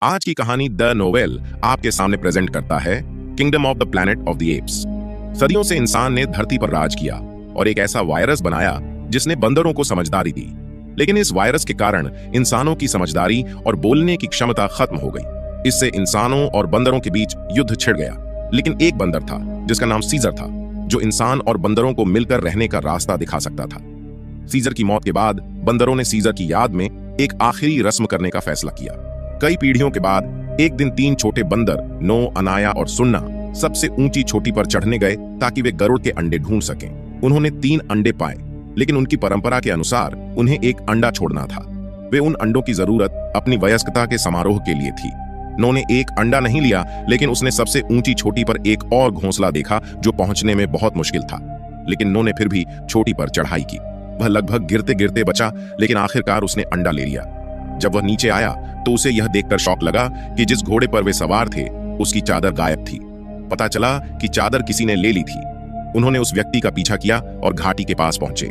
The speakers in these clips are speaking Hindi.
आज की कहानी द नोवेल आपके सामने प्रेजेंट करता है kingdom of the planet of the apps. सदियों से इंसान ने धरती पर राज किया और एक ऐसा वायरस बनाया जिसने बंदरों को समझदारी दी। लेकिन इस वायरस के कारण इंसानों की समझदारी और बोलने की क्षमता खत्म हो गई। इससे इंसानों और बंदरों के बीच युद्ध छिड़ गया। लेकिन एक बंदर था जिसका नाम सीजर था, जो इंसान और बंदरों को मिलकर रहने का रास्ता दिखा सकता था। सीजर की मौत के बाद बंदरों ने सीजर की याद में एक आखिरी रस्म करने का फैसला किया। कई पीढ़ियों के बाद एक दिन 3 छोटे बंदर नो, अनाया और सुन्ना सबसे ऊंची चोटी पर चढ़ने गए ताकि वे गरुड़ के अंडे ढूंढ सकें। उन्होंने 3 अंडे पाए, लेकिन उनकी परंपरा के अनुसार उन्हें एक अंडा छोड़ना था। वे उन अंडों की जरूरत अपनी वयस्कता के समारोह के लिए थी। नो ने एक अंडा नहीं लिया, लेकिन उसने सबसे ऊंची चोटी पर एक और घोंसला देखा जो पहुंचने में बहुत मुश्किल था। लेकिन नो ने फिर भी चोटी पर चढ़ाई की। वह लगभग गिरते गिरते बचा, लेकिन आखिरकार उसने अंडा ले लिया। जब वह नीचे आया तो उसे यह देखकर शौक लगा कि जिस घोड़े पर वे सवार थे उसकी चादर गायब थी। पता चला कि चादर किसी ने ले ली थी। उन्होंने उस व्यक्ति का पीछा किया और घाटी के पास पहुंचे।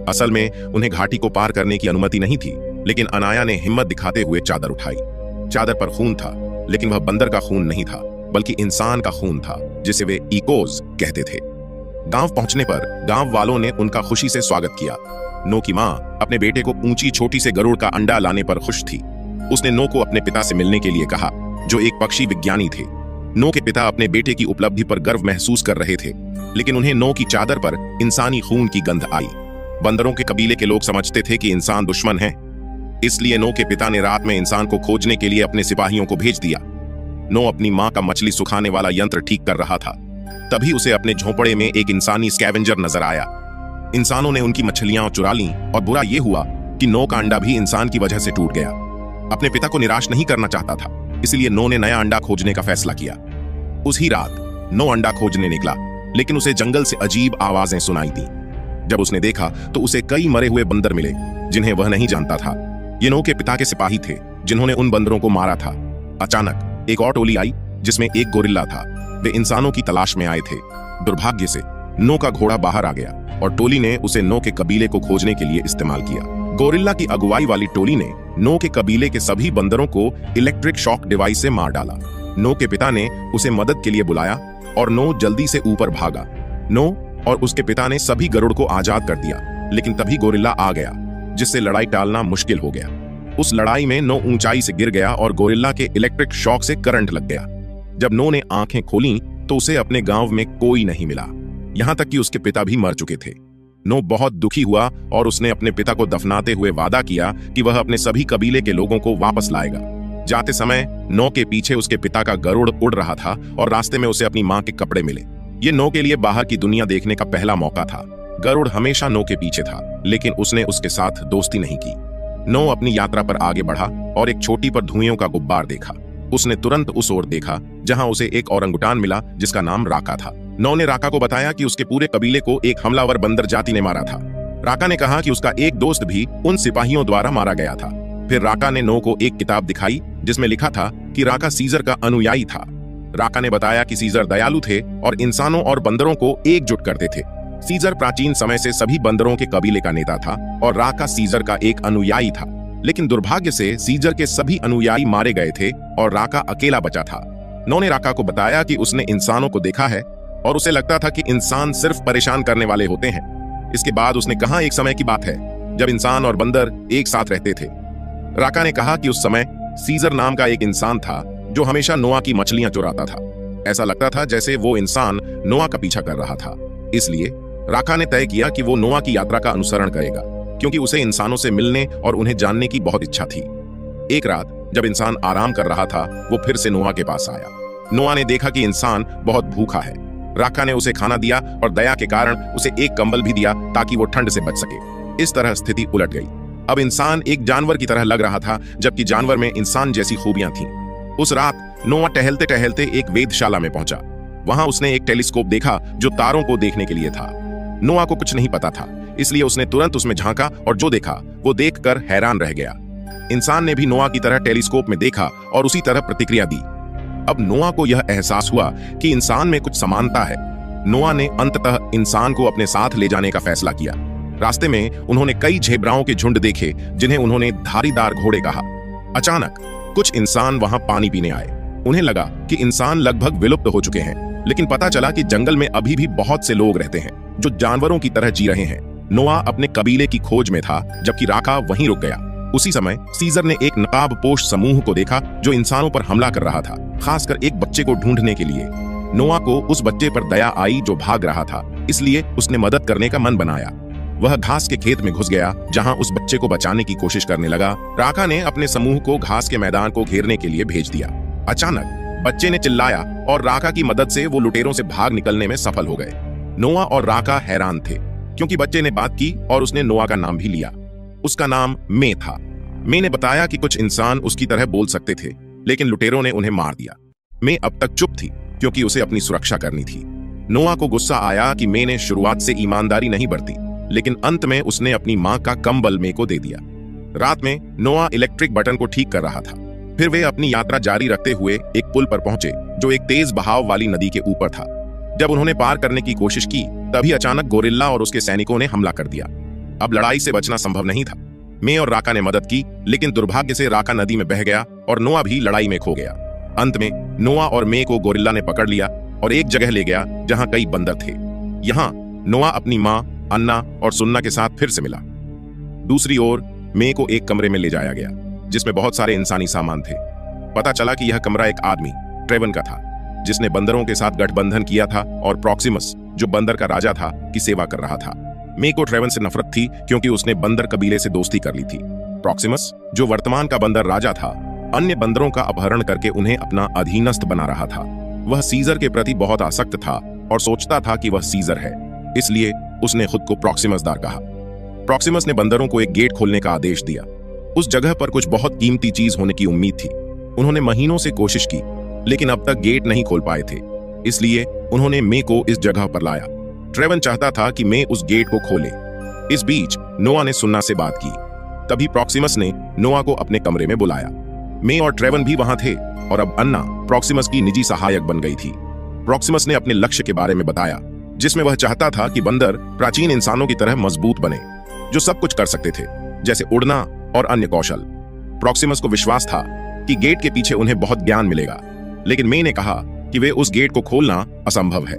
असल में उन्हें घाटी को पार करने की अनुमति नहीं थी, लेकिन अनाया ने हिम्मत दिखाते हुए चादर उठाई। चादर पर खून था, लेकिन वह बंदर का खून नहीं था, बल्कि इंसान का खून था, जिसे वे इकोज कहते थे। गांव पहुंचने पर गांव वालों ने उनका खुशी से स्वागत किया। नो की मां अपने बेटे को ऊंची चोटी से गरुड़ का अंडा लाने पर खुश थी। उसने नो को अपने पिता से मिलने के लिए कहा, जो एक पक्षी विज्ञानी थे। नो के पिता अपने बेटे की उपलब्धि पर गर्व महसूस कर रहे थे, लेकिन उन्हें नो की चादर पर इंसानी खून की गंध आई। बंदरों के कबीले के लोग समझते थे कि इंसान दुश्मन है, इसलिए नो के पिता ने रात में इंसान को खोजने के लिए अपने सिपाहियों को भेज दिया। नो अपनी मां का मछली सुखाने वाला यंत्र ठीक कर रहा था। तभी उसे अपने झोंपड़े में एक इंसानी स्कैवेंजर नजर आया। इंसानों ने उनकी मछलियां चुरा लीं और बुरा यह हुआ कि नो का अंडा भी इंसान की वजह से टूट गया। अपने पिता को निराश नहीं करना चाहता था, इसलिए नो ने नया अंडा खोजने का फैसला किया। उसी रात नो अंडा खोजने निकला, लेकिन उसे जंगल से अजीब आवाजें सुनाई दी। जब उसने देखा तो उसे कई मरे हुए बंदर मिले जिन्हें वह नहीं जानता था। ये नो के पिता के सिपाही थे जिन्होंने उन बंदरों को मारा था। अचानक एक और टोली आई जिसमें एक गोरिल्ला था। वे इंसानों की तलाश में आए थे। दुर्भाग्य से नो का घोड़ा बाहर आ गया और टोली ने उसे नो के कबीले को खोजने के लिए इस्तेमाल किया। गोरिल्ला की अगुवाई वाली टोली ने नो के कबीले के सभी बंदरों को इलेक्ट्रिक शॉक डिवाइस से मार डाला। नो के पिता ने उसे मदद के लिए बुलाया और नो जल्दी से ऊपर भागा। नो और उसके पिता ने सभी गरुड़ को आजाद कर दिया, लेकिन तभी गोरिल्ला आ गया, जिससे लड़ाई टालना मुश्किल हो गया। उस लड़ाई में नो ऊंचाई से गिर गया और गोरिल्ला के इलेक्ट्रिक शॉक से करंट लग गया। जब नो ने आंखें खोलीं तो उसे अपने गांव में कोई नहीं मिला, यहां तक कि उसके पिता भी मर चुके थे। नो बहुत दुखी हुआ और उसने अपने पिता को दफनाते हुए वादा किया कि वह अपने सभी कबीले के लोगों को वापस लाएगा। जाते समय नो के पीछे उसके पिता का गरुड़ उड़ रहा था और रास्ते में उसे अपनी मां के कपड़े मिले। ये नो के लिए बाहर की दुनिया देखने का पहला मौका था। गरुड़ हमेशा नो के पीछे था, लेकिन उसने उसके साथ दोस्ती नहीं की। नो अपनी यात्रा पर आगे बढ़ा और एक चोटी पर धुएं का गुब्बार देखा। उसने तुरंत उस ओर देखा जहां उसे एक ओरंगुटान मिला जिसका नाम राका था। नो ने राका को बताया कि उसके पूरे कबीले को एक हमलावर बंदर जाति ने मारा था। राका ने कहा कि उसका एक दोस्त भी उन सिपाहियों द्वारा मारा गया था। फिर राका ने नो को एक किताब दिखाई जिसमें लिखा था कि राका सीजर का अनुयायी था। राका ने बताया कि सीजर दयालु थे और इंसानों और बंदरों को एकजुट करते थे। सीजर प्राचीन समय से सभी बंदरों के कबीले का नेता था और राका सीजर का एक अनुयायी था। लेकिन दुर्भाग्य से सीजर के सभी अनुयायी मारे गए थे और राका अकेला बचा था। नो ने राका को बताया कि उसने इंसानों को देखा है और उसे लगता था कि इंसान सिर्फ परेशान करने वाले होते हैं। इसके बाद उसने कहा, एक समय की बात है जब इंसान और बंदर एक साथ रहते थे। राका ने कहा कि उस समय सीजर नाम का एक इंसान था जो हमेशा नोआ की मछलियां चुराता था। ऐसा लगता था जैसे वो इंसान नोआ का पीछा कर रहा था। इसलिए राका ने तय किया कि वो नोआ की यात्रा का अनुसरण करेगा, क्योंकि उसे इंसानों से मिलने और उन्हें जानने की बहुत इच्छा थी। एक रात जब इंसान आराम कर रहा था, वो फिर से नोआ के पास आया। नोआ ने देखा कि इंसान बहुत भूखा है। राका ने उसे खाना दिया और दया के कारण उसे एक कंबल भी दिया ताकि वो ठंड से बच सके। इस तरह स्थिति उलट गई। अब इंसान एक जानवर की तरह लग रहा था, जबकि जानवर में इंसान जैसी खूबियां थीं। उस रात नोआ टहलते टहलते एक वेधशाला में पहुंचा। वहां उसने एक टेलीस्कोप देखा जो तारों को देखने के लिए था। नोआ को कुछ नहीं पता था, इसलिए उसने तुरंत उसमें झांका और जो देखा वो देखकर हैरान रह गया। इंसान ने भी नोआ की तरह टेलीस्कोप में देखा और उसी तरह प्रतिक्रिया दी। अब नोआ को यह एहसास हुआ कि इंसान में कुछ समानता है। नोआ ने अंततः इंसान को अपने साथ ले जाने का फैसला किया। रास्ते में उन्होंने कई झेब्राओं के झुंड देखे जिन्हें उन्होंने धारीदार घोड़े कहा। अचानक कुछ इंसान वहां पानी पीने आए। उन्हें लगा कि इंसान लगभग विलुप्त हो चुके हैं, लेकिन पता चला कि जंगल में अभी भी बहुत से लोग रहते हैं जो जानवरों की तरह जी रहे हैं। नोआ अपने कबीले की खोज में था, जबकि राका वहीं रुक गया। उसी समय सीजर ने एक नकाबपोश समूह को देखा जो इंसानों पर हमला कर रहा था, खासकर एक बच्चे को ढूंढने के लिए। नोआ को उस बच्चे पर दया आई जो भाग रहा था, इसलिए उसने मदद करने का मन बनाया। वह घास के खेत में घुस गया जहां उस बच्चे को बचाने की कोशिश करने लगा। राका ने अपने समूह को घास के मैदान को घेरने के लिए भेज दिया। अचानक बच्चे ने चिल्लाया और राका की मदद से वो लुटेरों से भाग निकलने में सफल हो गए। नोआ और राका हैरान थे क्योंकि बच्चे ने बात की और उसने नोआ का नाम भी लिया। उसका नाम मे था। मे ने बताया कि कुछ इंसान उसकी तरह बोल सकते थे, लेकिन लुटेरों ने उन्हें मार दिया। मे अब तक चुप थी क्योंकि उसे अपनी सुरक्षा करनी थी। नोआ को गुस्सा आया कि मे ने शुरुआत से ईमानदारी नहीं बरती, लेकिन अंत में उसने अपनी मां का कंबल मे को दे दिया। रात में नोआ इलेक्ट्रिक बटन को ठीक कर रहा था। फिर वे अपनी यात्रा जारी रखते हुए एक पुल पर पहुंचे जो एक तेज बहाव वाली नदी के ऊपर था। जब उन्होंने पार करने की कोशिश की, तभी अचानक गोरिल्ला और उसके सैनिकों ने हमला कर दिया। अब लड़ाई से बचना संभव नहीं था। मे और राका ने मदद की, लेकिन दुर्भाग्य से राका नदी में बह गया और नोआ भी लड़ाई में खो गया। अंत में नोआ और मे को गोरिल्ला ने पकड़ लिया और एक जगह ले गया जहां कई बंदर थे। यहां नोआ अपनी मां, अन्ना और सुन्ना के साथ फिर से मिला। दूसरी ओर मे को एक कमरे में ले जाया गया जिसमें बहुत सारे इंसानी सामान थे। पता चला कि यह कमरा एक आदमी ट्रेवन का था जिसने बंदरों के साथ गठबंधन किया था और प्रॉक्सिमस, जो बंदर का राजा था, की सेवा कर रहा था। मे को ट्रेवन से नफरत थी क्योंकि उसने बंदर कबीले से दोस्ती कर ली थी। प्रॉक्सिमस, जो वर्तमान का बंदर राजा था, अन्य बंदरों का अपहरण करके उन्हें अपना अधीनस्थ बना रहा था। वह सीजर के प्रति बहुत आसक्त था और सोचता था कि वह सीजर है, इसलिए उसने खुद को प्रॉक्सिमसदार कहा। प्रॉक्सिमस ने बंदरों को एक गेट खोलने का आदेश दिया। उस जगह पर कुछ बहुत कीमती चीज होने की उम्मीद थी। उन्होंने महीनों से कोशिश की, लेकिन अब तक गेट नहीं खोल पाए थे, इसलिए उन्होंने मे को इस जगह पर लाया। ट्रेवन चाहता था कि मे उस गेट को खोले। इस बीच नोआ ने सुन्ना से बात की। तभी प्रॉक्सिमस ने नोआ को अपने कमरे में बुलाया। मे और ट्रेवन भी वहां थे और अब अन्ना प्रॉक्सिमस की निजी सहायक बन गई थी। प्रॉक्सिमस ने अपने लक्ष्य के बारे में बताया, जिसमें वह चाहता था कि बंदर प्राचीन इंसानों की तरह मजबूत बने, जो सब कुछ कर सकते थे, जैसे उड़ना और अन्य कौशल। प्रॉक्सिमस को विश्वास था कि गेट के पीछे उन्हें बहुत ज्ञान मिलेगा, लेकिन मे ने कहा कि वे उस गेट को खोलना असंभव है।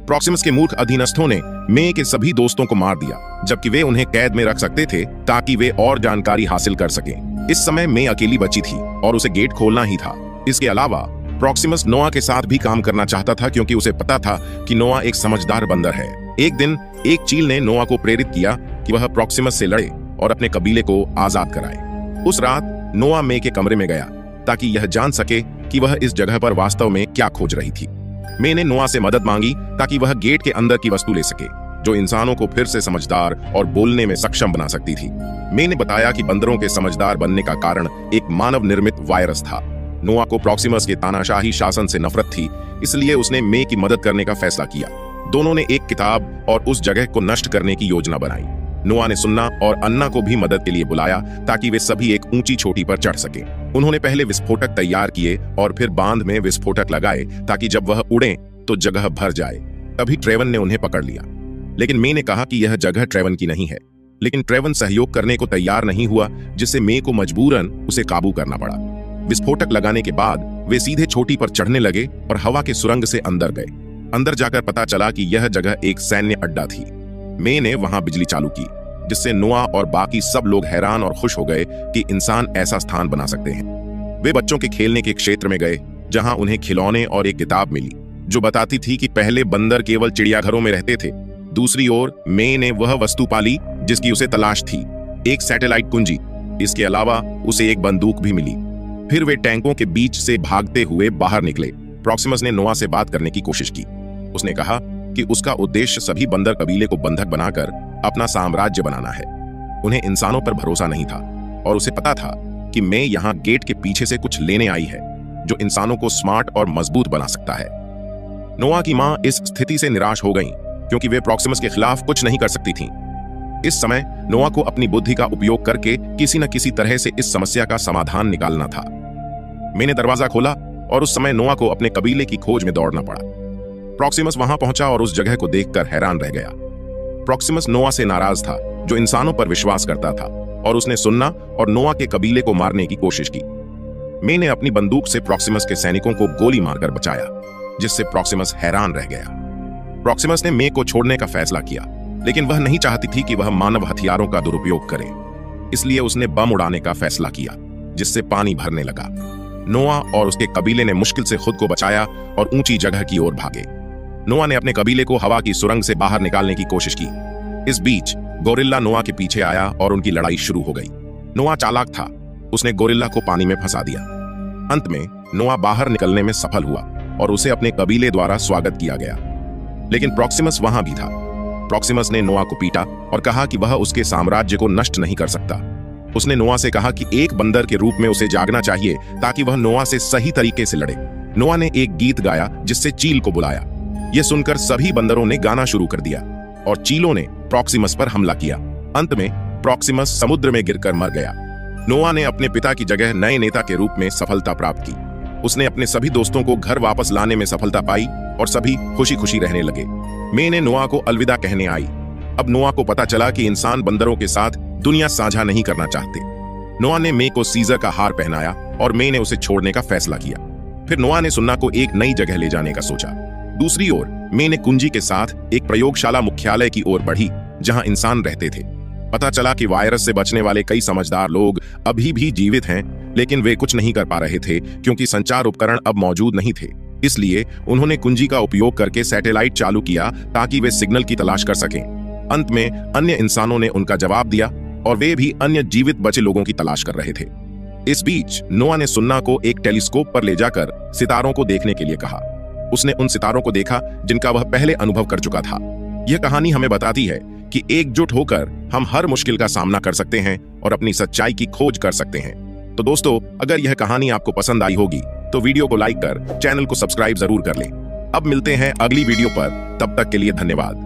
प्रॉक्सिमस के मूर्ख अधीनस्थों ने मे के सभी दोस्तों को मार दिया, जबकि वे उन्हें कैद में रख सकते थे ताकि वे और जानकारी हासिल कर सकें। इस समय मे अकेली बची थी और उसे गेट खोलना ही था। इसके अलावा प्रॉक्सिमस नोआ के साथ भी काम करना चाहता था क्योंकि उसे पता था कि नोआ एक समझदार बंदर है। एक दिन एक चील ने नोआ को प्रेरित किया कि वह प्रॉक्सिमस से लड़े और अपने कबीले को आजाद कराए। उस रात नोआ मे के कमरे में गया ताकि यह जान सके कि वह इस जगह पर वास्तव में क्या खोज रही थी। मे ने नोआ से मदद मांगी ताकि वह गेट के अंदर की वस्तु ले सके, जो इंसानों को फिर से समझदार और बोलने में सक्षम बना सकती थी। मे ने बताया कि बंदरों के समझदार बनने का कारण एक मानव निर्मित वायरस था। नोआ को प्रॉक्सिमस के तानाशाही शासन से नफरत थी, इसलिए उसने मे की मदद करने का फैसला किया। दोनों ने एक किताब और उस जगह को नष्ट करने की योजना बनाई। नोआ ने सुन्ना और अन्ना को भी मदद के लिए बुलाया ताकि वे सभी एक ऊंची चोटी पर चढ़ सकें। उन्होंने पहले विस्फोटक तैयार किए और फिर बांध में विस्फोटक लगाए ताकि जब वह उड़े तो जगह भर जाए। तभी ट्रेवन ने उन्हें पकड़ लिया, लेकिन मे ने कहा कि यह जगह ट्रेवन की नहीं है। लेकिन ट्रेवन सहयोग करने को तैयार नहीं हुआ, जिससे मे को मजबूरन उसे काबू करना पड़ा। विस्फोटक लगाने के बाद वे सीधे चोटी पर चढ़ने लगे और हवा के सुरंग से अंदर गए। अंदर जाकर पता चला कि यह जगह एक सैन्य अड्डा थी। मे ने वहां बिजली चालू की, जिससे नोआ और बाकी सब लोग हैरान और खुश हो गए कि इंसान ऐसा स्थान बना सकते हैं। वे बच्चों के खेलने के क्षेत्र में गए, जहां उन्हें खिलौने और एक किताब मिली जो बताती थी कि पहले बंदर केवल चिड़ियाघरों में रहते थे। दूसरी ओर मे ने वह वस्तु पाली जिसकी उसे तलाश थी, एक सैटेलाइट कुंजी। इसके अलावा उसे एक बंदूक भी मिली। फिर वे टैंकों के बीच से भागते हुए बाहर निकले। प्रॉक्सिमस ने नोआ से बात करने की कोशिश की। उसने कहा कि उसका उद्देश्य सभी बंदर कबीले को बंधक बनाकर अपना साम्राज्य बनाना है। उन्हें इंसानों पर भरोसा नहीं था और उसे पता था कि मैं यहाँ गेट के पीछे से कुछ लेने आई है जो इंसानों को स्मार्ट और मजबूत बना सकता है। नोआ की मां इस स्थिति से निराश हो गईं क्योंकि वे प्रॉक्सिमस के खिलाफ कुछ नहीं कर सकती थीं। इस समय नोआ को अपनी बुद्धि का उपयोग करके किसी न किसी तरह से इस समस्या का समाधान निकालना था। मैंने दरवाजा खोला और उस समय नोआ को अपने कबीले की खोज में दौड़ना पड़ा। प्रॉक्सिमस वहां पहुंचा और उस जगह को देखकर हैरान रह गया। प्रॉक्सिमस नोआ से नाराज था, जो इंसानों पर विश्वास करता था, और उसने सुन्ना और नोआ के कबीले को मारने की कोशिश की। मे ने अपनी बंदूक से प्रॉक्सिमस के सैनिकों को गोली मारकर बचाया, जिससे प्रॉक्सिमस हैरान रह गया। प्रॉक्सिमस ने मे को छोड़ने का फैसला किया, लेकिन वह नहीं चाहती थी कि वह मानव हथियारों का दुरुपयोग करे। इसलिए उसने बम उड़ाने का फैसला किया, जिससे पानी भरने लगा। नोआ और उसके कबीले ने मुश्किल से खुद को बचाया और ऊंची जगह की ओर भागे। नोआ ने अपने कबीले को हवा की सुरंग से बाहर निकालने की कोशिश की। इस बीच गोरिल्ला नोआ के पीछे आया और उनकी लड़ाई शुरू हो गई। नोआ चालाक था, उसने गोरिल्ला को पानी में फंसा दिया। अंत में नोआ बाहर निकलने में सफल हुआ और उसे अपने कबीले द्वारा स्वागत किया गया। लेकिन प्रॉक्सिमस वहां भी था। प्रॉक्सिमस ने नोआ को पीटा और कहा कि वह उसके साम्राज्य को नष्ट नहीं कर सकता। उसने नोआ से कहा कि एक बंदर के रूप में उसे जागना चाहिए ताकि वह नोआ से सही तरीके से लड़े। नोआ ने एक गीत गाया जिससे चील को बुलाया। यह सुनकर सभी बंदरों ने गाना शुरू कर दिया और चीलों ने प्रॉक्सिमस पर हमला किया। अंत में प्रॉक्सिमस समुद्र में गिरकर मर गया। नोआ ने अपने पिता की जगह नए नेता के रूप में सफलता प्राप्त की। उसने अपने सभी दोस्तों को घर वापस लाने में सफलता पाई और सभी खुशी खुशी रहने लगे। मे ने नोआ को अलविदा कहने आई। अब नोआ को पता चला कि इंसान बंदरों के साथ दुनिया साझा नहीं करना चाहते। नोआ ने मे को सीजर का हार पहनाया और मे ने उसे छोड़ने का फैसला किया। फिर नोआ ने सुन्ना को एक नई जगह ले जाने का सोचा। दूसरी ओर मे ने कुंजी के साथ एक प्रयोगशाला मुख्यालय की ओर बढ़ी, जहां इंसान रहते थे। पता चला कि वायरस से बचने वाले कई समझदार लोग अभी भी जीवित हैं, लेकिन वे कुछ नहीं कर पा रहे थे क्योंकि संचार उपकरण अब मौजूद नहीं थे। इसलिए उन्होंने कुंजी का उपयोग करके सैटेलाइट चालू किया ताकि वे सिग्नल की तलाश कर सकें। अंत में अन्य इंसानों ने उनका जवाब दिया और वे भी अन्य जीवित बचे लोगों की तलाश कर रहे थे। इस बीच नोआ ने सुन्ना को एक टेलीस्कोप पर ले जाकर सितारों को देखने के लिए कहा। उसने उन सितारों को देखा जिनका वह पहले अनुभव कर चुका था। यह कहानी हमें बताती है कि एकजुट होकर हम हर मुश्किल का सामना कर सकते हैं और अपनी सच्चाई की खोज कर सकते हैं। तो दोस्तों, अगर यह कहानी आपको पसंद आई होगी तो वीडियो को लाइक कर चैनल को सब्सक्राइब जरूर कर लें। अब मिलते हैं अगली वीडियो पर, तब तक के लिए धन्यवाद।